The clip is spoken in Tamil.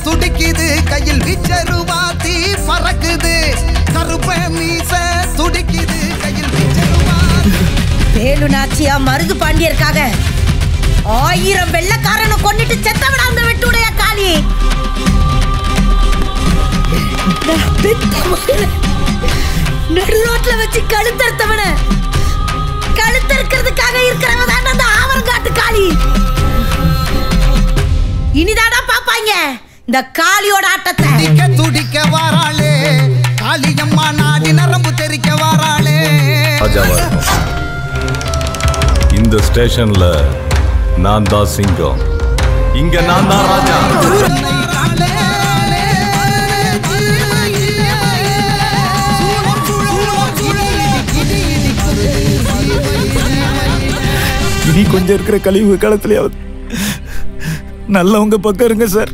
துடிக்குது கையில் விச்சருவா தீ பறக்குது கருப்ப மீச துடிக்குது கையில் விச்சருவா வேலு நாச்சியா மருது பாண்டியர்க்காக 1000 வெள்ளக்காரனை கொன்னிட்டு செத்தவன அந்த வெட்டுடைய காளி. நடு ரோட்ல வச்சு கழுத்தறுத்தவன கழுத்தறுக்கிறதுக்காக இருக்கிறவங்க தான் அந்த ஆவரங்காட்டு காளி. இனிதாடா பாப்பாங்க இந்த காளியோட ஆட்டத்தை. துடிக்க துடிக்க வாராளே காளியம்மா நாடி நரம்பு தெரிக்க வாராளே. இந்த ஸ்டேஷன்ல நான் தான் சிங்கம், இங்க நான் தான் ராஜா. இனி கொஞ்சம் இருக்கிற கழிவு காலத்திலேயாவது நல்லவங்க பக்கம் இருங்க சார்.